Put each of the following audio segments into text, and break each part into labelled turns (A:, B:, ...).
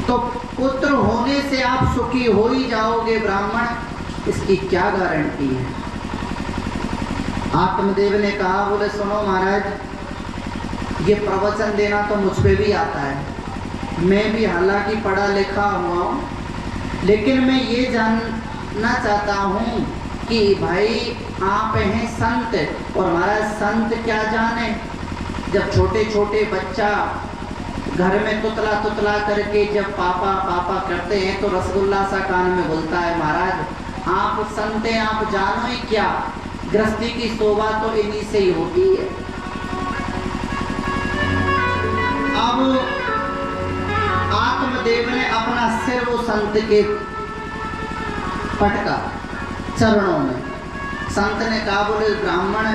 A: तो पुत्र होने से आप सुखी हो ही जाओगे ब्राह्मण, इसकी क्या गारंटी है? आत्मदेव ने कहा, बोले सुनो महाराज, ये प्रवचन देना तो मुझ पे भी आता है, मैं भी हालांकि पढ़ा लिखा हुआ हूँ, लेकिन मैं ये जानना चाहता हूँ कि भाई आप हैं संत, और महाराज संत क्या जाने, जब छोटे छोटे बच्चा घर में तुतला तुतला करके जब पापा पापा करते हैं तो रसगुल्ला सा कान में बोलता है, महाराज आप संत हैं, आप जानो ही क्या, गृहस्थी की शोभा तो इन्हीं से ही होती है। अब आत्मदेव ने अपना सिर वो संत के पटका चरणों में। संत ने कहा, बोले ब्राह्मण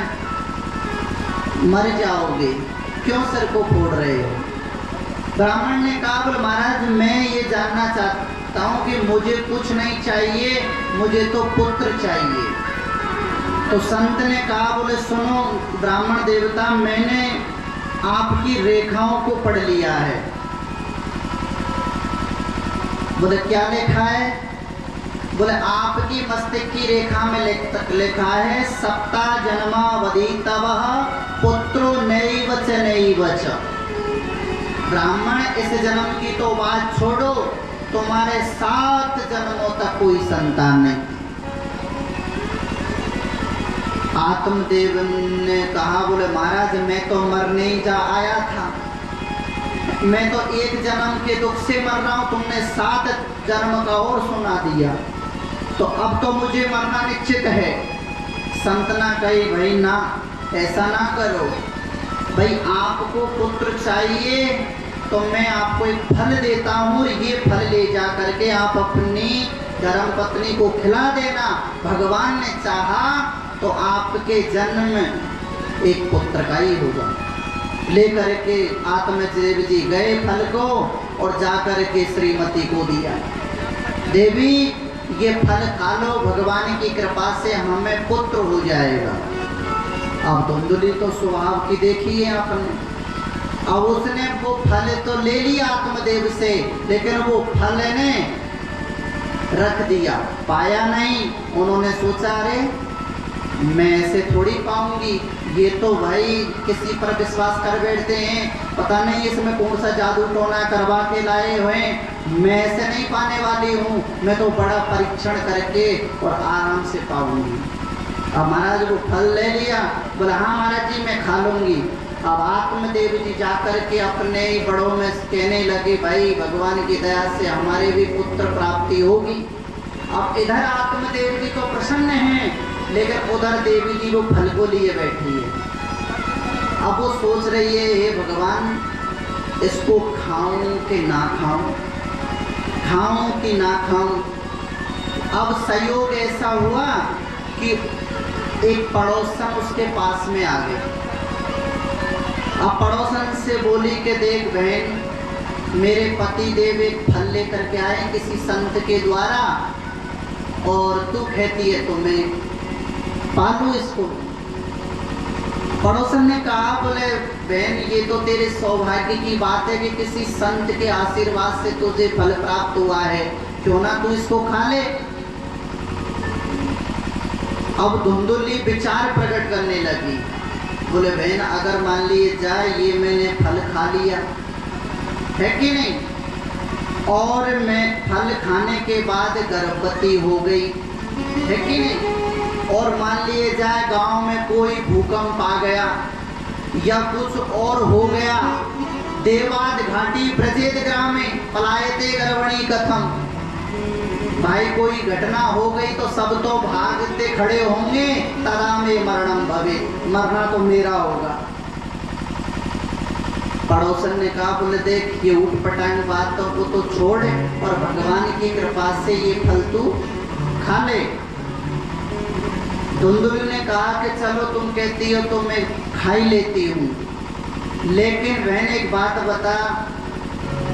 A: मर जाओगे, क्यों सिर को फोड़ रहे हो? ब्राह्मण ने कहा, बोले महाराज मैं ये जानना चाहता हूँ कि मुझे कुछ नहीं चाहिए, मुझे तो पुत्र चाहिए। तो संत ने कहा, बोले सुनो ब्राह्मण देवता, मैंने आपकी रेखाओं को पढ़ लिया है। बोले क्या लिखा है? बोले आपकी मस्तिष्क की रेखा में लिखा है, सप्ता जन्मावधि तव पुत्रो नैव च नैव च। ब्राह्मण इस जन्म की तो बात छोड़ो, तुम्हारे 7 जन्मों तक कोई संतान नहीं। आत्मदेव ने कहा, बोले महाराज मैं तो मरने ही जा आया था, मैं तो 1 जन्म के दुख से मर रहा हूँ, तुमने 7 जन्म का और सुना दिया, तो अब तो मुझे मरना निश्चित है। संत ना कही, भाई ना ऐसा ना करो, भाई आपको पुत्र चाहिए तो मैं आपको एक फल देता हूँ, ये फल ले जा करके आप अपनी धर्म पत्नी को खिला देना, भगवान ने चाहा तो आपके जन्म एक पुत्र का ही होगा। लेकर के आत्मदेव जी गए फल को और जाकर के श्रीमती को दिया, देवी ये फल खा लो, भगवान की कृपा से हमें पुत्र हो जाएगा। अब धुंधली तो स्वभाव की देखी है आपने, अब उसने वो फल तो ले लिया आत्मदेव से, लेकिन वो फल ने रख दिया, पाया नहीं। उन्होंने सोचा अरे मैं ऐसे थोड़ी पाऊंगी, ये तो भाई किसी पर विश्वास कर बैठते हैं, पता नहीं इसमें कौन सा जादू टोना करवा के लाए हुए, मैं ऐसे नहीं पाने वाली हूँ, मैं तो बड़ा परीक्षण करके और आराम से पाऊंगी। अब महाराज वो फल ले लिया, बोला हाँ महाराज जी मैं खा लूंगी। अब आत्मदेव जी जाकर के अपने ही बड़ों में कहने लगे, भाई भगवान की दया से हमारे भी पुत्र प्राप्ति होगी। अब इधर आत्मदेव जी तो प्रसन्न हैं, लेकिन उधर देवी जी वो फल को लिए बैठी है। अब वो सोच रही है, हे भगवान इसको खाऊं कि ना खाऊं, खाऊं कि ना खाऊं। अब संयोग ऐसा हुआ कि एक पड़ोसन उसके पास में आ गए। अब पड़ोसन से बोली कि देख बहन, मेरे पति देव एक फल लेकर के आए किसी संत के द्वारा, और तू कहती है तो मैं पालू इसको। पड़ोसन ने कहा, बोले बहन ये तो तेरे सौभाग्य की बात है कि किसी संत के आशीर्वाद से तुझे फल प्राप्त हुआ है, क्यों ना तू इसको खा ले। अब धुंधली विचार प्रकट करने लगी, बोले बहन अगर मान लिए जाए ये मैंने फल खा लिया है कि नहीं, और मैं फल खाने के बाद गर्भवती हो गई है कि नहीं, और मान लिए जाए गांव में कोई भूकंप आ गया या कुछ और हो गया, देवाद घाटी ब्रजेद ग्रामे पलायते गर्भणी कथम, भाई कोई घटना हो गई तो सब तो भागते खड़े होंगे, तदा में मरणम भवे, मरना तो मेरा होगा। पड़ोसन ने कहा, बोले देख ये उठ पटांग बातों को तो छोड़ और भगवान की कृपा से ये फल तू खा ले। धुंधली ने कहा कि चलो तुम कहती हो तो मैं खाई लेती हूँ, लेकिन बहन एक बात बता,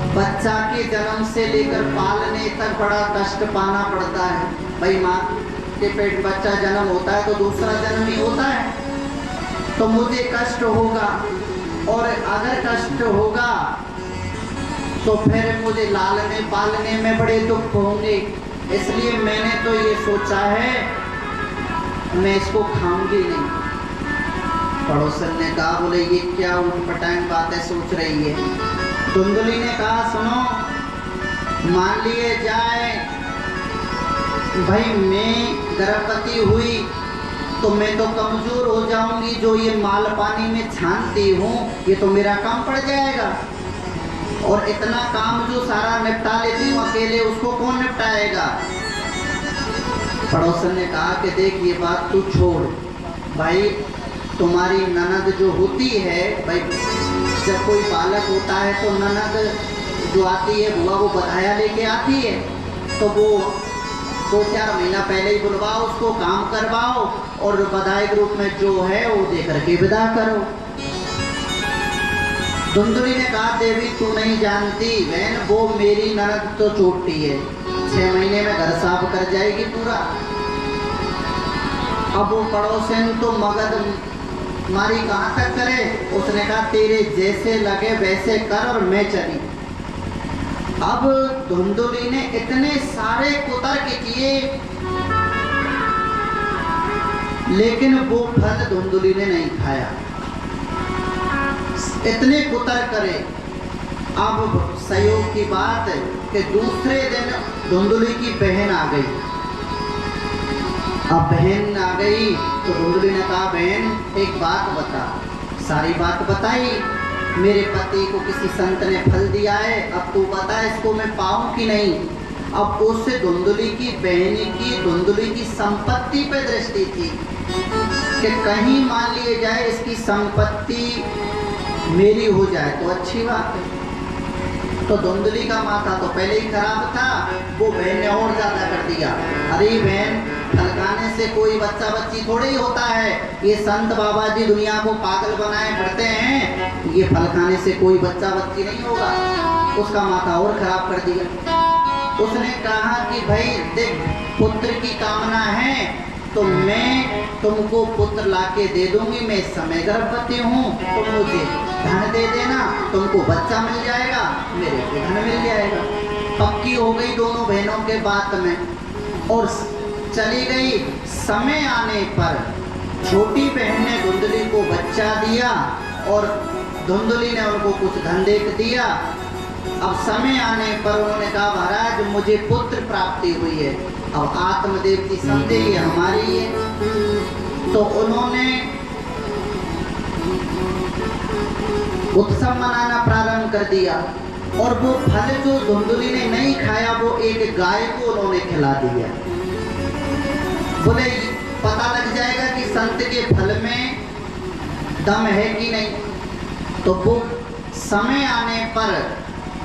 A: बच्चा के जन्म से लेकर पालने तक बड़ा कष्ट पाना पड़ता है। भाई माँ के पेट बच्चा जन्म होता है तो दूसरा जन्म ही होता है, तो मुझे कष्ट होगा, और अगर कष्ट होगा तो फिर मुझे लालने पालने में बड़े दुख होंगे, इसलिए मैंने तो ये सोचा है मैं इसको खाऊंगी नहीं। पड़ोसन ने कहा, बोले ये क्या उटपटांग बातें सोच रही है। धुंधली ने कहा, सुनो, मान लिए जाए भाई मैं गर्भवती हुई तो मैं तो कमजोर हो जाऊंगी, जो ये माल पानी में छानती हूँ ये तो मेरा काम पड़ जाएगा, और इतना काम जो सारा निपटा लेती हूँ अकेले, उसको कौन निपटाएगा। पड़ोसन ने कहा कि देख ये बात तू छोड़ भाई, तुम्हारी ननद जो होती है भाई, जब कोई बालक होता है तो ननद जो आती है बुआ वो बधाया लेके आती है, तो वो 2-4 महीना पहले ही बुलवाओ, उसको काम करवाओ और बधाई के रूप में जो है वो दे करके विदा करो। धुंधली ने कहा, देवी तू नहीं जानती बहन, वो मेरी ननद तो छोटी है, 6 महीने में घर साफ कर जाएगी पूरा। अब वो पड़ोसन तो मगध मारी कहाँ तक करे, उसने कहा तेरे जैसे लगे वैसे कर और मैं चली। अब धुंधली ने इतने सारे कुतर्क किए, लेकिन वो फल धुंधली ने नहीं खाया, इतने कुतर्क करे। अब संयोग की बात है कि दूसरे दिन धुंधली की बहन आ गई। अब बहन आ गई तो धुंधली ने कहा, बहन एक बात बता। सारी बात बताई, मेरे पति को किसी संत ने फल दिया है, अब तू बता इसको मैं पाऊं कि नहीं। अब उससे धुंधली की बहन की, धुंधली की संपत्ति पे दृष्टि थी कि कहीं मान लिए जाए इसकी संपत्ति मेरी हो जाए तो अच्छी बात है। तो धुंधली का माथा तो पहले ही खराब था, वो बहन ने और ज्यादा कर दिया। अरे बहन, फल खाने से कोई बच्चा बच्ची थोड़ी होता है, ये संत बाबा जी दुनिया को पागल बनाए पड़ते हैं, ये फल खाने से कोई बच्चा बच्ची नहीं होगा। उसका माथा और खराब कर दिया। उसने कहा कि भाई देख, पुत्र की कामना है तो मैं तुमको पुत्र लाके दे दूंगी, मैं इस समय गर्भवती हूँ, तुम मुझे धन दे देना, तुमको बच्चा मिल जाएगा, मेरे को धन मिल जाएगा। पक्की हो गई दोनों बहनों के बात में और चली गई। समय आने पर छोटी बहन ने धुंधली को बच्चा दिया और धुंधली ने उनको कुछ धन दे दिया। अब समय आने पर उन्होंने कहा, महाराज मुझे पुत्र प्राप्ति हुई है, अब आत्मदेव की समझे ये हमारी है। तो उन्होंने उत्सव मनाना प्रारंभ कर दिया और वो फल जो धुंधली ने नहीं खाया वो एक गाय को उन्होंने खिला दिया। बोले पता लग जाएगा कि संत के फल में दम है कि नहीं। तो वो समय आने पर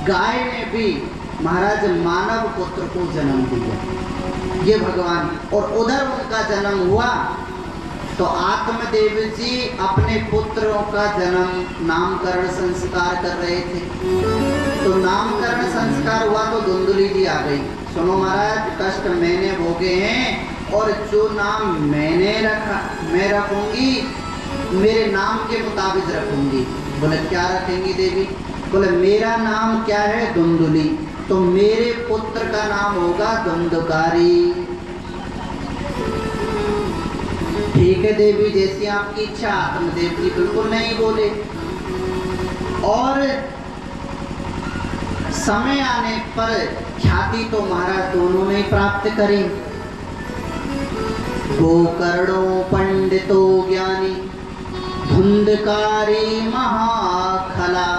A: गाय ने भी महाराज मानव पुत्र को जन्म दिया, ये भगवान। और उधर उनका जन्म हुआ तो आत्मदेव जी अपने पुत्रों का जन्म नामकरण संस्कार कर रहे थे। तो नामकरण संस्कार हुआ तो धुंधली जी आ गई, सुनो महाराज कष्ट मैंने भोगे हैं और जो नाम मैंने रखा मैं रखूंगी, मेरे नाम के मुताबिक रखूंगी। बोले क्या रखेंगी देवी? बोले मेरा नाम क्या है? धुंधली, तो मेरे पुत्र का नाम होगा धुंधकारी। ठीक है देवी, जैसी आपकी इच्छा। आत्मदेव जी बिल्कुल नहीं बोले। और समय आने पर ख्याति तो महाराज दोनों ने प्राप्त करी। गोकर्णो पंडितो ज्ञानी धुंधकारी महाखला।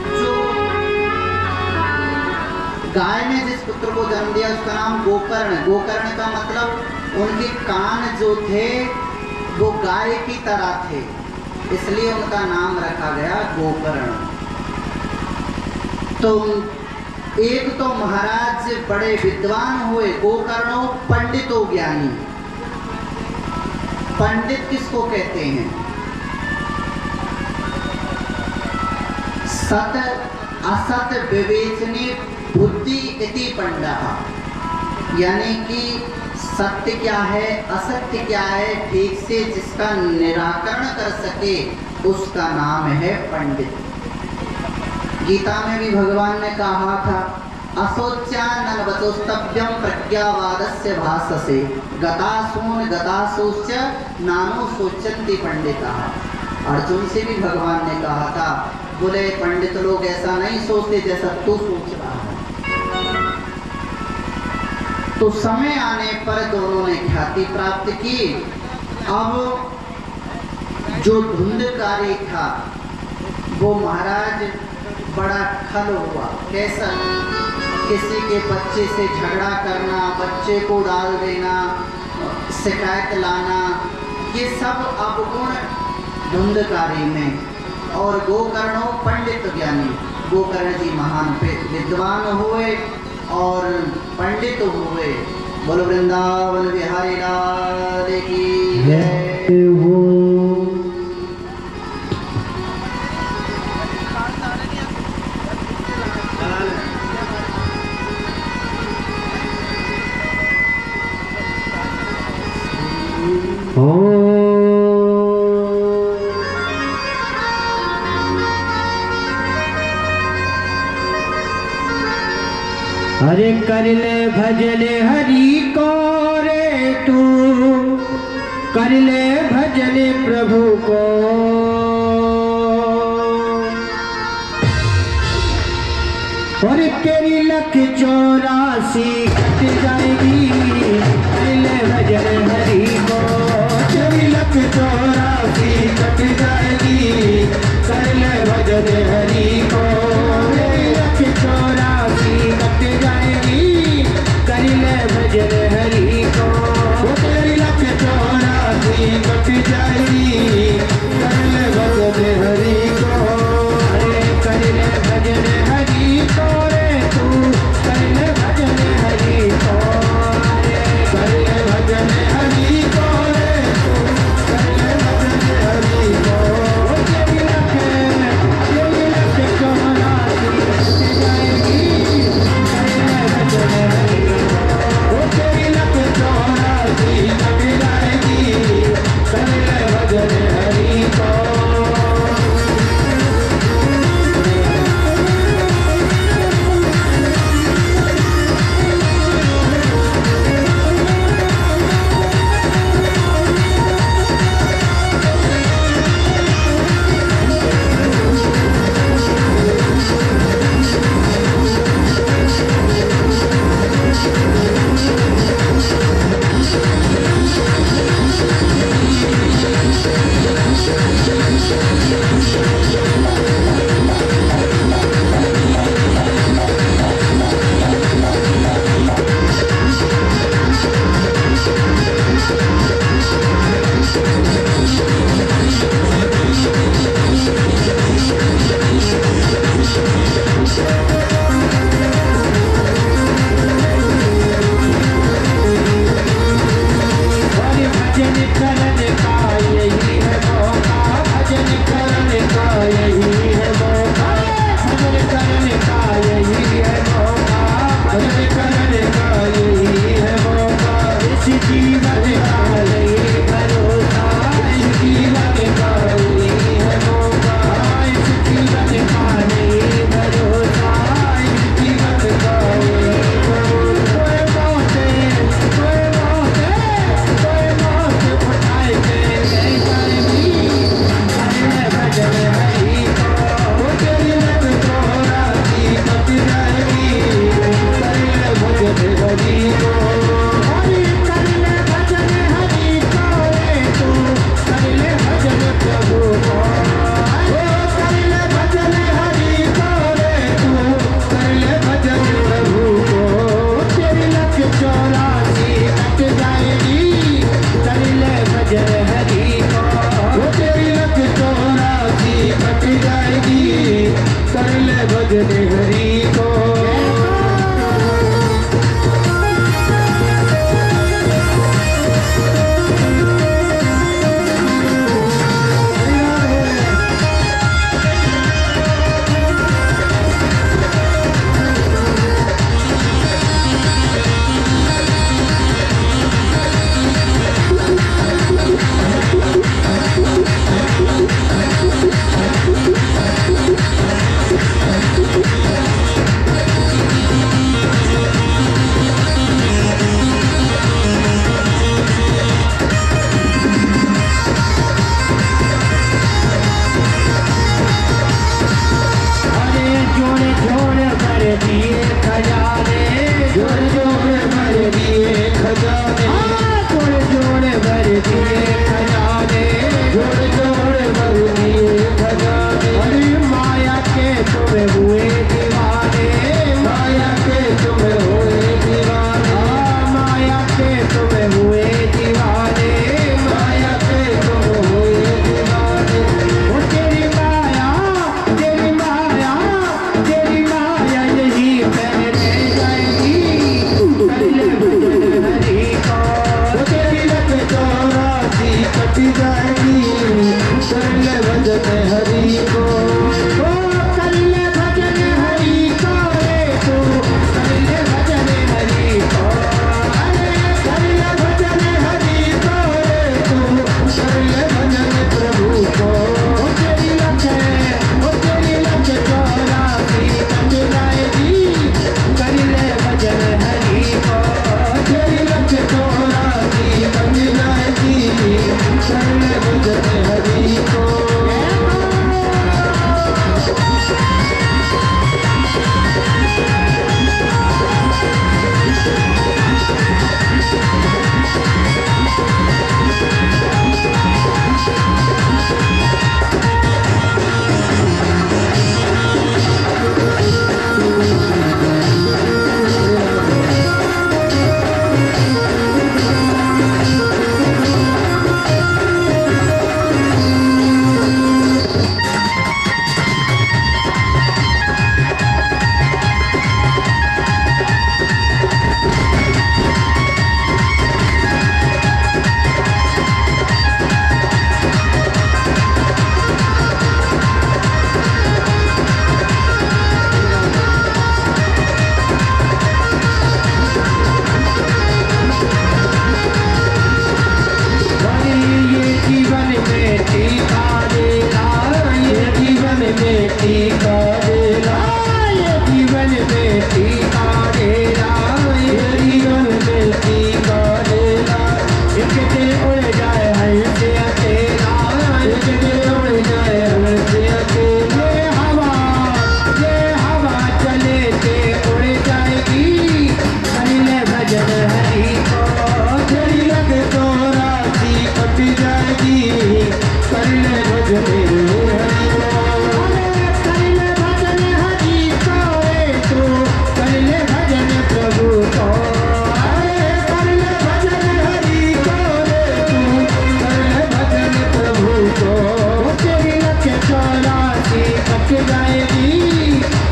A: जो गाय ने जिस पुत्र को जन्म दिया उसका नाम गोकर्ण। गोकर्ण का मतलब उनके कान जो थे वो गाय की तरह थे, इसलिए उनका नाम रखा गया गोकर्ण। तो एक तो महाराज बड़े विद्वान हुए, गोकर्णो पंडितो ज्ञानी। पंडित किसको कहते हैं? सत असत विवेचनी बुद्धि इति पंडः, यानी कि सत्य क्या है असत्य क्या है ठीक से जिसका निराकरण कर सके उसका नाम है पंडित। गीता में भी भगवान ने कहा था, असोच्यानवतोस्तभ्यम प्रज्ञावादस्य भाससे गतासून गतासूच नानो सोचन्ति पंडिता। अर्जुन से भी भगवान ने कहा था, बोले पंडित लोग ऐसा नहीं सोचते जैसा तू सोच रहा है। तो समय आने पर दोनों ने ख्याति प्राप्त की। अब जो धुंधकारी था वो महाराज बड़ा खल हुआ। कैसा? किसी के बच्चे से झगड़ा करना, बच्चे को डाल देना, शिकायत लाना, ये सब अवगुण धुंधकारी में। और गोकर्णो पंडित ज्ञानी, गोकर्ण जी महान विद्वान हुए और पंडित हुए। बोलो वृंदावन बिहारी लाल की जय हो।
B: अरे कर ले भजन हरि को रे तू, कर ले भजन प्रभु को। और तेरी लख 84 कट जाएगी, कर ले भजन हरि को। तेरी लख 84 कट जाएगी, कर ले भजन हरि को। तेरी लख 84 कट जाएगी, कर ले भजन हरि को। तेरी लख 84 कट जाएगी, कर ले भजन हरि को। अरे कर ले भजन हरि को रे तू, कर ले भजन हरि को। अरे कर ले भजन हरि को रे तू, कर ले भजन हरि को। खजाने, जोड़ जोड़ भर दिए खजाने, जोड़ जोड़ भर दिए खजाने, जोड़ जोड़ भर दिए खजाने। अरे माया के तुम हुए दीवाने, माया के तुम हुए दीवाने, माया के तुम हुए दीवाने, माया के तुम हुए दीवाने। वो तेरी माया, तेरी माया, तेरी माया यही पहने जाएगी, कर ले भजन हरि को। वो तेरी लत चौरासी कट जाएगी, कर ले भजन हरि को। ओ कर ले भजन हरि को रे तू, कर ले भजन हरि को। अरे कर ले भजन हरि को रे तू, कर ले भजन प्रभु को। ओ तेरी लत चौरासी कट जाएगी,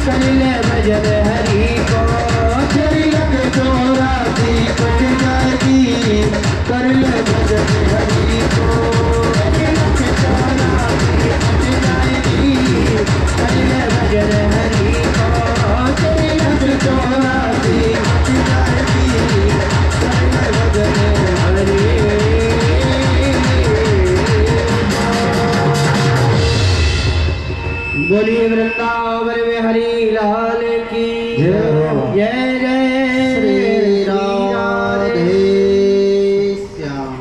B: कर ले भजन हरि को। तेरी लत चौरासी कट जाएगी, कर ले भजन हरि को। बोलिए वृंदावन में हरि लाल की जय जय
A: श्री राधे श्याम।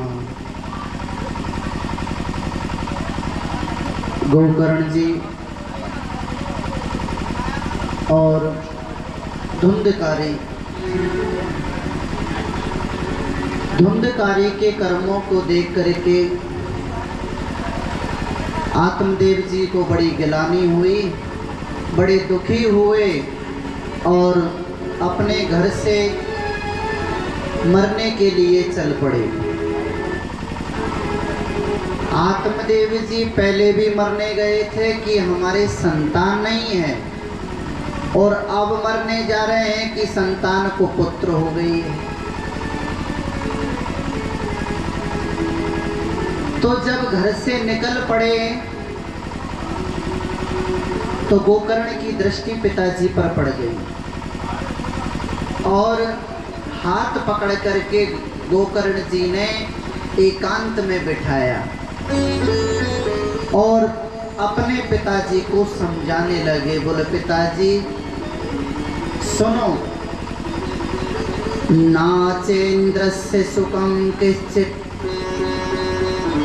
A: गोकर्ण जी और धुंधकारी के कर्मों को देख करके आत्मदेव जी को बड़ी गिलानी हुई, बड़े दुखी हुए और अपने घर से मरने के लिए चल पड़े। आत्मदेव जी पहले भी मरने गए थे कि हमारे संतान नहीं है, और अब मरने जा रहे हैं कि संतान को पुत्र हो गई है। तो जब घर से निकल पड़े तो गोकर्ण की दृष्टि पिताजी पर पड़ गई और हाथ पकड़ करके गोकर्ण जी ने एकांत में बिठाया और अपने पिताजी को समझाने लगे। बोले पिताजी सुनो, नाचेन्द्रस्य सुखं किंचित्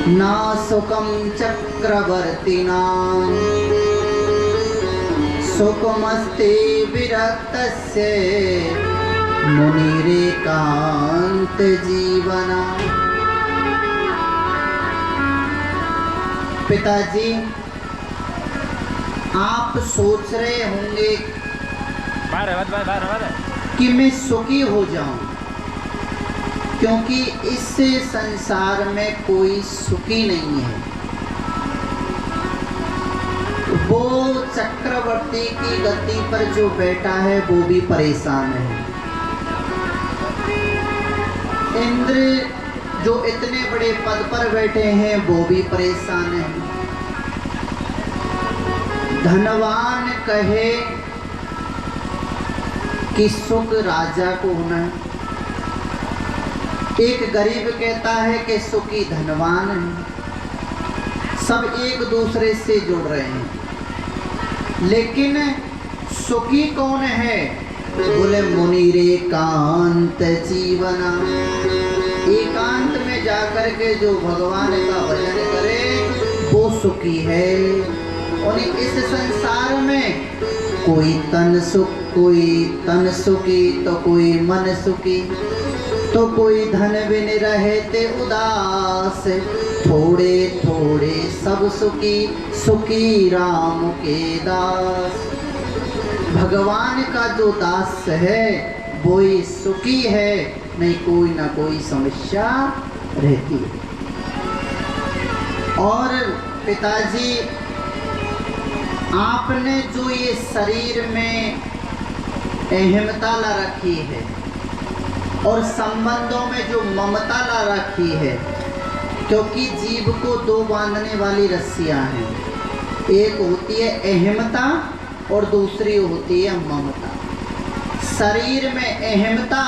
A: ना सुखं चक्रवर्तिनां, सुखमस्ते विरक्तस्य मुनिरेकांत जीवना। पिताजी, आप सोच रहे होंगे कि मैं सुखी हो जाऊं, क्योंकि इस संसार में कोई सुखी नहीं है। वो चक्रवर्ती की गद्दी पर जो बैठा है वो भी परेशान है। इंद्र जो इतने बड़े पद पर बैठे हैं वो भी परेशान हैं। धनवान कहे कि सुख राजा को होना है, एक गरीब कहता है कि सुखी धनवान है। सब एक दूसरे से जुड़ रहे हैं, लेकिन सुखी कौन है? बोले मुनिरेकांत जीवना। एकांत में जाकर के जो भगवान का भजन करे वो सुखी है। और इस संसार में कोई तन सुखी तो कोई मन सुखी, तो कोई धन बिन रहते उदास, थोड़े थोड़े सब सुखी, सुखी राम के दास। भगवान का जो दास है वो ही सुखी है, नहीं कोई ना कोई समस्या रहती है। और पिताजी, आपने जो ये शरीर में अहमता ला रखी है और संबंधों में जो ममता ला रखी है, क्योंकि जीव को दो बांधने वाली रस्सियां हैं, एक होती है अहमता और दूसरी होती है ममता। शरीर में अहमता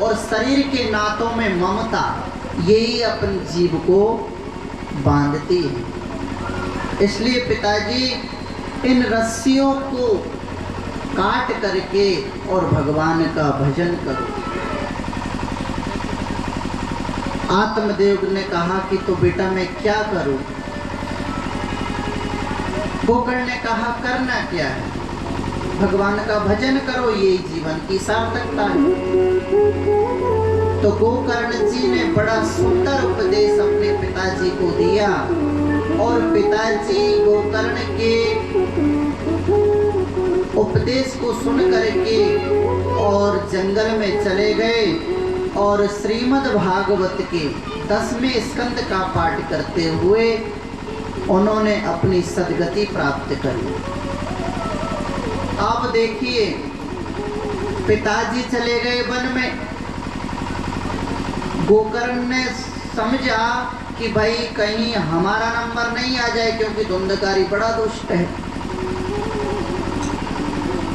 A: और शरीर के नातों में ममता, यही अपन जीव को बांधती है। इसलिए पिताजी, इन रस्सियों को काट करके और भगवान का भजन करो। आत्मदेव ने कहा कि तो बेटा मैं क्या करूं? गोकर्ण ने कहा करना क्या है? भगवान का भजन करो, यही जीवन की सार्थकता है। तो गोकर्ण जी ने बड़ा सुंदर उपदेश अपने पिताजी को दिया, और पिताजी गोकर्ण के उपदेश को सुन करके और जंगल में चले गए और श्रीमद् भागवत के 10वें स्कंद का पाठ करते हुए उन्होंने अपनी सद्गति प्राप्त करी। अब देखिए, पिताजी चले गए वन में। गोकर्ण ने समझा कि भाई कहीं हमारा नंबर नहीं आ जाए, क्योंकि धुंधकारी बड़ा दुष्ट है।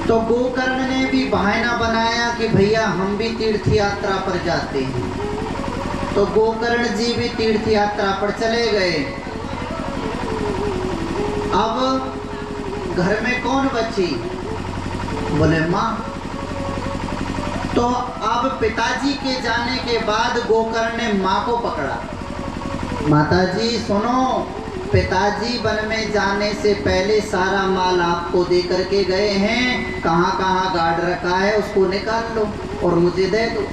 A: तो गोकर्ण ने भी बहाना बनाया कि भैया हम भी तीर्थ यात्रा पर जाते हैं। तो गोकर्ण जी भी तीर्थ यात्रा पर चले गए। अब घर में कौन बची? बोले माँ। तो अब पिताजी के जाने के बाद गोकर्ण ने माँ को पकड़ा। माताजी सुनो, पिताजी वन में जाने से पहले सारा माल आपको दे करके गए हैं, कहाँ कहाँ गाड़ रखा है उसको निकाल लो और मुझे दे दो,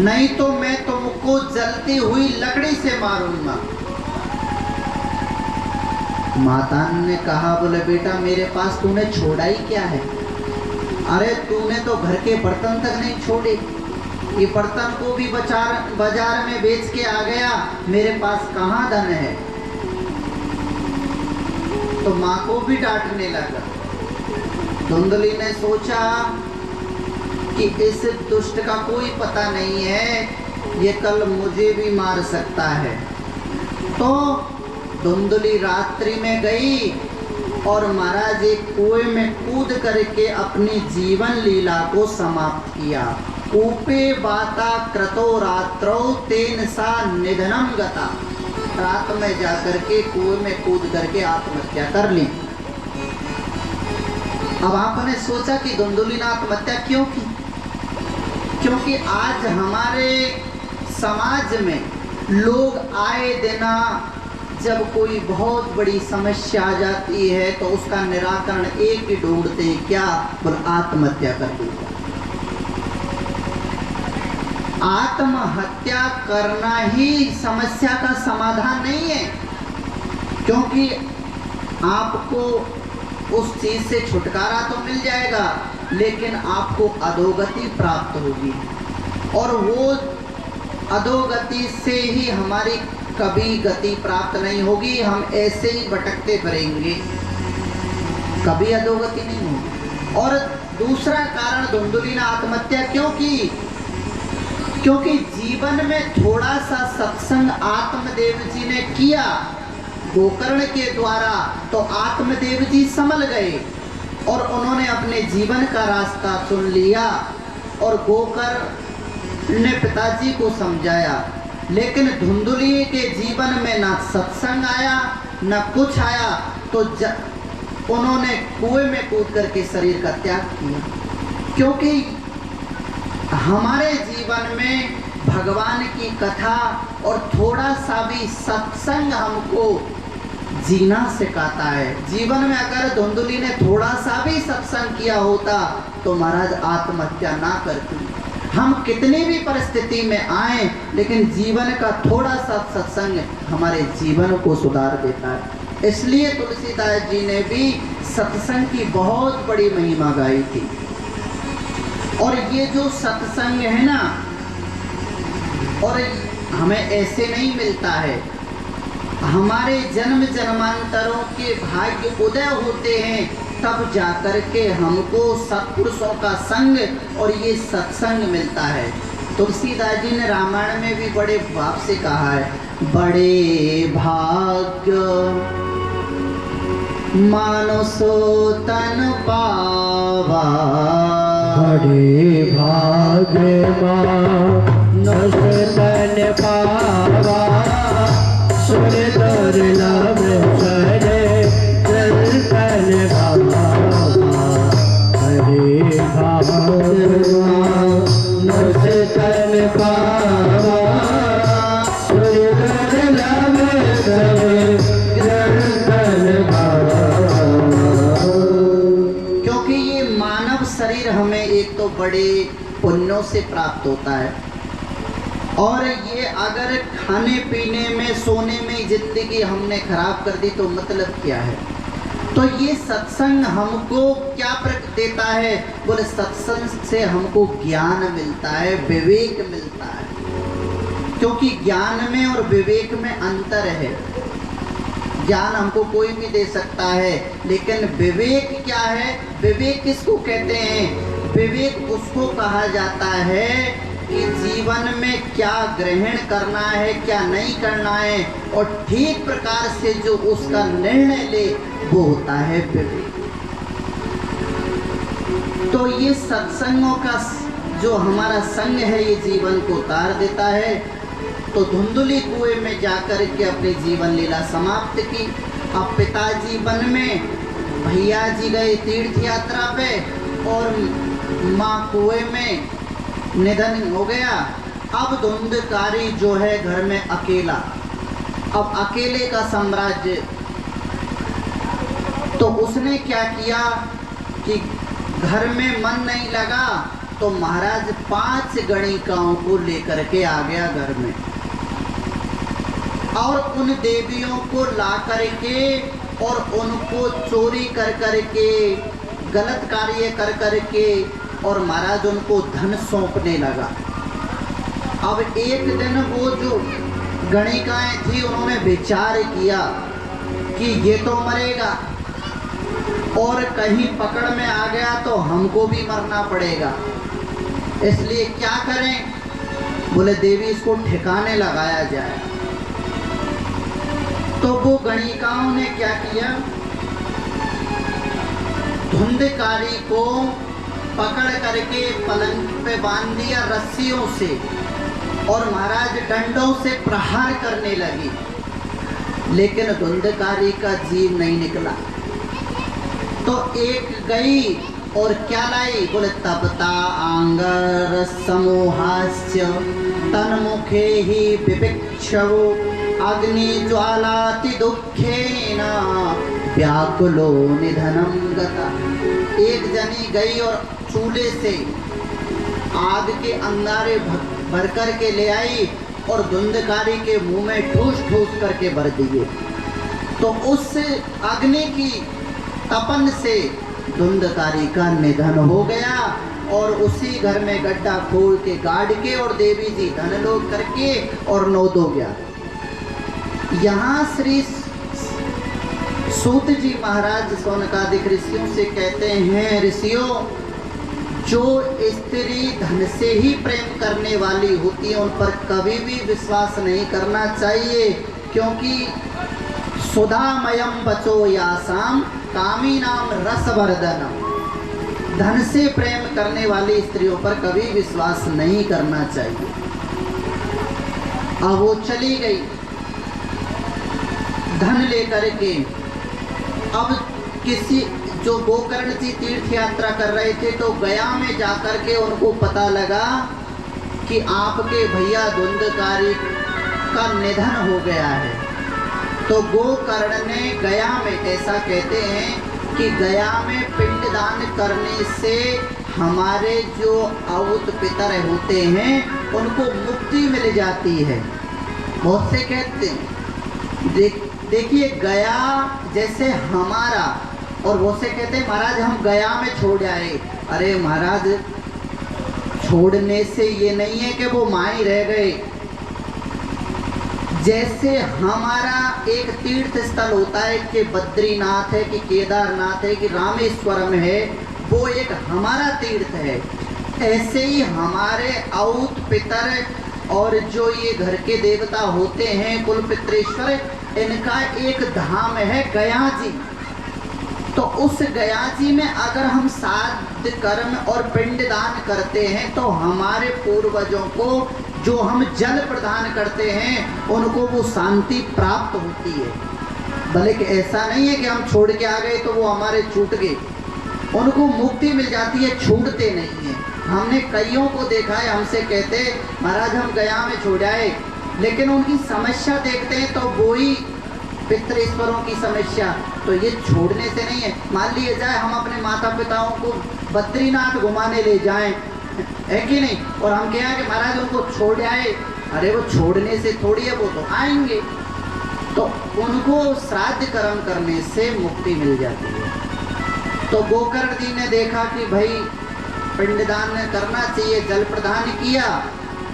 A: नहीं तो मैं तुमको जलती हुई लकड़ी से मारूंगा। माता ने कहा, बोले बेटा मेरे पास तूने छोड़ा ही क्या है? अरे तूने तो घर के बर्तन तक नहीं छोड़े, ये बर्तन को भी बाजार में बेच के आ गया, मेरे पास कहाँ धन है? तो माँ को भी डांटने लगा। धुंधली ने सोचा कि इस दुष्ट का कोई पता नहीं है, ये कल मुझे भी मार सकता है। तो धुंधली रात्रि में गई और महाराज एक कुएं में कूद करके अपनी जीवन लीला को समाप्त किया। कूपे बाता क्रतो रात्रौ तेन सा निधनम गता। रात में जाकर के कुएं में कूद करके आत्महत्या कर ली। अब आपने सोचा कि धुंधली ने आत्महत्या क्यों की? क्योंकि आज हमारे समाज में लोग आए दिन जब कोई बहुत बड़ी समस्या आ जाती है तो उसका निराकरण एक ही ढूंढते हैं, क्या? बोले आत्महत्या कर लूंगा। आत्महत्या करना ही समस्या का समाधान नहीं है, क्योंकि आपको उस चीज से छुटकारा तो मिल जाएगा, लेकिन आपको अधोगति प्राप्त होगी, और वो अधोगति से ही हमारी कभी गति प्राप्त नहीं होगी। हम ऐसे ही भटकते फिरेंगे, कभी अधोगति नहीं होगी। और दूसरा कारण धुंधुली ने आत्महत्या क्यों की? क्योंकि जीवन में थोड़ा सा सत्संग आत्मदेव जी ने किया गोकर्ण के द्वारा, तो आत्मदेव जी संभल गए और उन्होंने अपने जीवन का रास्ता चुन लिया, और गोकर्ण ने पिताजी को समझाया। लेकिन धुंधुली के जीवन में ना सत्संग आया ना कुछ आया, तो उन्होंने कुएं में कूद करके शरीर का त्याग किया। क्योंकि हमारे जीवन में भगवान की कथा और थोड़ा सा भी सत्संग हमको जीना सिखाता है। जीवन में अगर धुंधुली ने थोड़ा सा भी सत्संग किया होता तो महाराज आत्महत्या ना करती। हम कितनी भी परिस्थिति में आए, लेकिन जीवन का थोड़ा सा सत्संग हमारे जीवन को सुधार देता है। इसलिए तुलसीदास जी ने भी सत्संग की बहुत बड़ी महिमा गाई थी। और ये जो सत्संग है ना, और हमें ऐसे नहीं मिलता है, हमारे जन्म जन्मांतरों के भाग्य उदय होते हैं, तब जाकर के हमको सत्पुरुषों का संग और ये सत्संग मिलता है। तुलसीदास जी ने रामायण में भी बड़े भाव से कहा है, बड़े भाग्य मानसो तन पावा,
B: बड़े भाग्य मानस तन पावा, सुन दुर्लभ करे दर्शन भावा, बड़े भाग्य मानस तन पावा, सुन दुर्लभ करे दर्शन भावा।
A: क्योंकि ये मानव शरीर हमें एक तो बड़े पुण्यों से प्राप्त होता है, और ये अगर खाने पीने में सोने में जिंदगी हमने खराब कर दी तो मतलब क्या है? तो ये सत्संग हमको क्या देता है? बोले सत्संग से हमको ज्ञान मिलता है, विवेक मिलता है। क्योंकि ज्ञान में और विवेक में अंतर है। ज्ञान हमको कोई भी दे सकता है, लेकिन विवेक क्या है? विवेक किसको कहते हैं? विवेक उसको कहा जाता है कि जीवन में क्या ग्रहण करना है, क्या नहीं करना है, और ठीक प्रकार से जो उसका निर्णय ले, वो होता है विवेक। तो ये सत्संगों का जो हमारा संग है, ये जीवन को उतार देता है। तो धुंधुली कुएं में जाकर के अपनी जीवन लीला समाप्त की। अब पिताजी वन में, भैया जी गए तीर्थ यात्रा पे, और माँ कुएं में निधन हो गया। अब धुंधकारी जो है घर में अकेला, अब अकेले का साम्राज्य। तो उसने क्या किया कि घर में मन नहीं लगा, तो महाराज 5 गणिकाओं को लेकर के आ गया घर में, और उन देवियों को ला करके और उनको चोरी कर करके, गलत कार्य कर करके, और महाराज उनको धन सौंपने लगा। अब एक दिन वो जो गणिकाएं थी, उन्होंने विचार किया कि ये तो मरेगा, और कहीं पकड़ में आ गया तो हमको भी मरना पड़ेगा, इसलिए क्या करें? बोले देवी इसको ठिकाने लगाया जाए। तो वो गणिकाओं ने क्या किया? धुंधकारी को पकड़ करके पलंग पे बांध दिया रस्सियों से, और महाराज डंडों से प्रहार करने लगी, लेकिन धुंधकारी का जीव नहीं निकला। तो एक गई और क्या लाई? बोले तपता आंगर समूहास्य तन्मुखे ही विपिक्षवो अग्नि ज्वालाति दुखेन व्याकुलो निधनम गता। एक जनी गई और चूल्हे से आग के अंगारे भर कर के ले आई और धुंधकारी के मुंह में ठूस ठूस करके भर दिए। तो उस अग्नि की तपन से धुंधकारी का निधन हो गया और उसी घर में गड्ढा खोल के गाड़ के और देवी जी धनलोक करके और नौद हो गया। यहाँ श्री सूत जी महाराज सौनकादिक ऋषियों से कहते हैं, ऋषियों, जो स्त्री धन से ही प्रेम करने वाली होती है उन पर कभी भी विश्वास नहीं करना चाहिए, क्योंकि सुधामयम बचो यासाम कामी नाम रसवर्धनम। धन से प्रेम करने वाली स्त्रियों पर कभी विश्वास नहीं करना चाहिए। अब वो चली गई धन लेकर के। अब किसी जो गोकर्ण जी तीर्थ यात्रा कर रहे थे तो गया में जाकर के उनको पता लगा कि आपके भैया धुंधकारी का निधन हो गया है। तो गोकर्ण ने गया में, ऐसा कहते हैं कि गया में पिंडदान करने से हमारे जो अवूत पितर होते हैं उनको मुक्ति मिल जाती है। बहुत से कहते हैं, देखिए गया जैसे हमारा, और वो से कहते हैं महाराज हम गया में छोड़ आए। अरे महाराज, छोड़ने से ये नहीं है कि वो माई रह गए। जैसे हमारा एक तीर्थ स्थल होता है कि बद्रीनाथ है कि केदारनाथ है कि रामेश्वरम है, वो एक हमारा तीर्थ है। ऐसे ही हमारे औत पितर और जो ये घर के देवता होते हैं कुल पितरेश्वर, इनका एक धाम है गया जी। तो उस गया जी में अगर हम साध कर्म और पिंडदान करते हैं तो हमारे पूर्वजों को जो हम जल प्रदान करते हैं उनको वो शांति प्राप्त होती है। भले कि ऐसा नहीं है कि हम छोड़ के आ गए तो वो हमारे छूट गए, उनको मुक्ति मिल जाती है, छूटते नहीं है। हमने कईयों को देखा है, हमसे कहते महाराज हम गया में छोड़ आए, लेकिन उनकी समस्या देखते हैं तो वो ही पितरेश्वरों की समस्या। तो ये छोड़ने से नहीं है। मान लिए जाए हम अपने माता पिताओं को बद्रीनाथ घुमाने ले जाएं, है कि नहीं, और हम कहें कि महाराज उनको छोड़ आए, अरे वो छोड़ने से थोड़ी है, वो तो आएंगे। तो उनको श्राद्ध कर्म करने से मुक्ति मिल जाती है। तो गोकर्ण जी ने देखा कि भाई पिंडदान करना चाहिए, जल प्रदान किया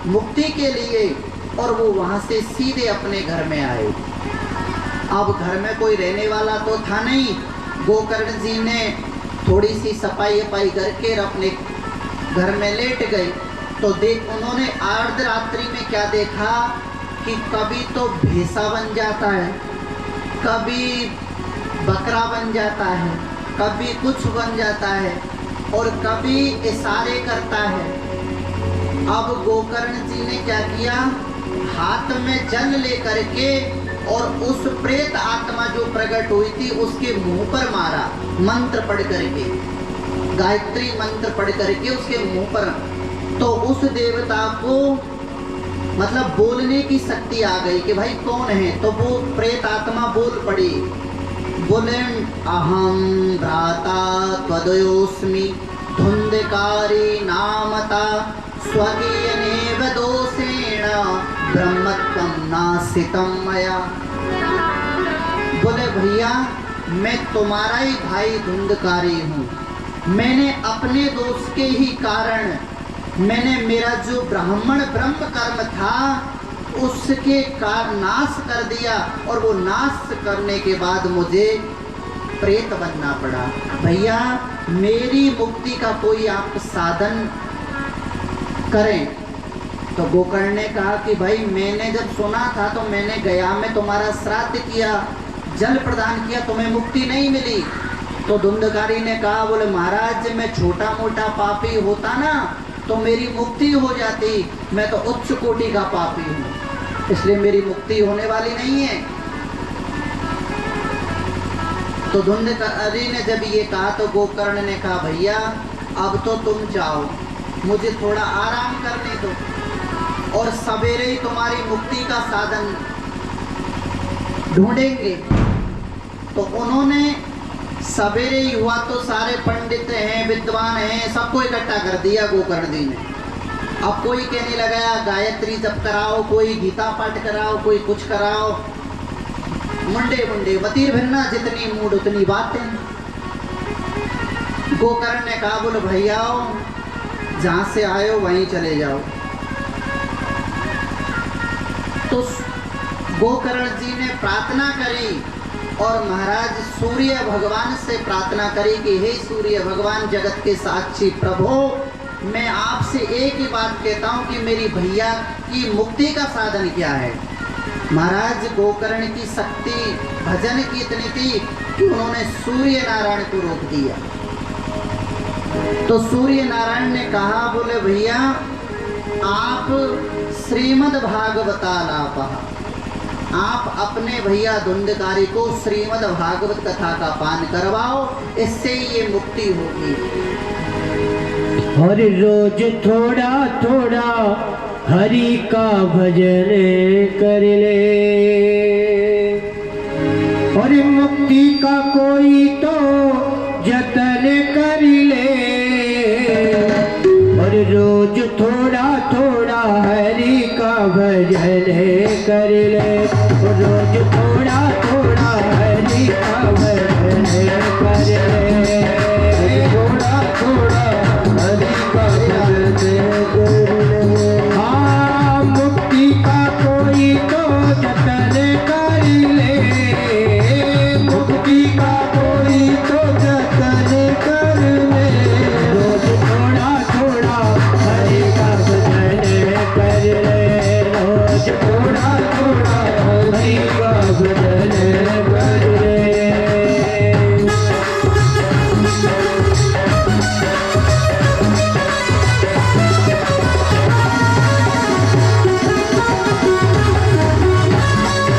A: मुक्ति के लिए, और वो वहाँ से सीधे अपने घर में आए। अब घर में कोई रहने वाला तो था नहीं। गोकर्ण जी ने थोड़ी सी सफाई वफाई करके अपने घर में लेट गए। तो उन्होंने अर्धरात्रि में क्या देखा कि कभी तो भैंसा बन जाता है, कभी बकरा बन जाता है, कभी कुछ बन जाता है और कभी इशारे करता है। अब गोकर्ण जी ने क्या किया, हाथ में जल लेकर के और उस प्रेत आत्मा जो प्रकट हुई थी उसके मुंह पर मारा, मंत्र पढ़ करके, गायत्री मंत्र पढ़ करके उसके मुंह पर। तो उस देवता को मतलब बोलने की शक्ति आ गई कि भाई कौन है। तो वो प्रेत आत्मा बोल पड़ी, बोले अहम भ्राता त्वदयोस्मि धुंधकारी नामता स्वकीयनेव दोषेण ब्रह्मत्वं नासितं मया। बोले भैया मैं तुम्हारा ही भाई धुंधकारी हूँ। मैंने अपने दोष के ही कारण मैंने मेरा जो ब्राह्मण ब्रह्म कर्म था उसके कारण नाश कर दिया, और वो नाश करने के बाद मुझे प्रेत बनना पड़ा। भैया मेरी मुक्ति का कोई आप साधन करें। तो गोकर्ण ने कहा कि भाई मैंने जब सुना था तो मैंने गया में तुम्हारा श्राद्ध किया, जल प्रदान किया, तुम्हें मुक्ति नहीं मिली। तो धुंधकारी ने कहा, बोले महाराज मैं छोटा मोटा पापी होता ना तो मेरी मुक्ति हो जाती, मैं तो उच्च कोटि का पापी हूँ, इसलिए मेरी मुक्ति होने वाली नहीं है। तो धुंधकारी ने जब ये कहा तो गोकर्ण ने कहा भैया अब तो तुम जाओ, मुझे थोड़ा आराम करने दो और सवेरे ही तुम्हारी मुक्ति का साधन ढूंढेंगे। तो उन्होंने सवेरे ही हुआ तो सारे पंडित हैं, विद्वान हैं, सबको इकट्ठा कर दिया गोकर्ण जी ने। अब कोई कहने लगा गायत्री जप कराओ, कोई गीता पाठ कराओ, कोई कुछ कराओ। मुंडे मुंडे वतीर भिन्ना, जितनी मूड उतनी बातें। गोकर्ण ने कहा बोले भैयाओ जहां से आयो वहीं चले जाओ। तो गोकर्ण जी ने प्रार्थना करी और महाराज सूर्य भगवान से प्रार्थना करी कि हे सूर्य भगवान, जगत के साक्षी प्रभु, मैं आपसे एक ही बात कहता हूं कि मेरी भैया की मुक्ति का साधन क्या है। महाराज गोकर्ण की शक्ति भजन की इतनी थी कि उन्होंने सूर्य नारायण को रोक दिया। तो सूर्य नारायण ने कहा बोले भैया आप श्रीमद् भागवतालापः, आप अपने भैया धुंधकारी को श्रीमद् भागवत कथा का पान करवाओ, इससे ये मुक्ति होगी।
B: और रोज थोड़ा थोड़ा हरि का भजन कर ले, और मुक्ति का कोई तो जतन कर ले। और रोज थोड़ा थोड़ा हरि का भजन कर ले, रोज थोड़ा थोड़ा हरि का भजन कर ले, थोड़ा थोड़ा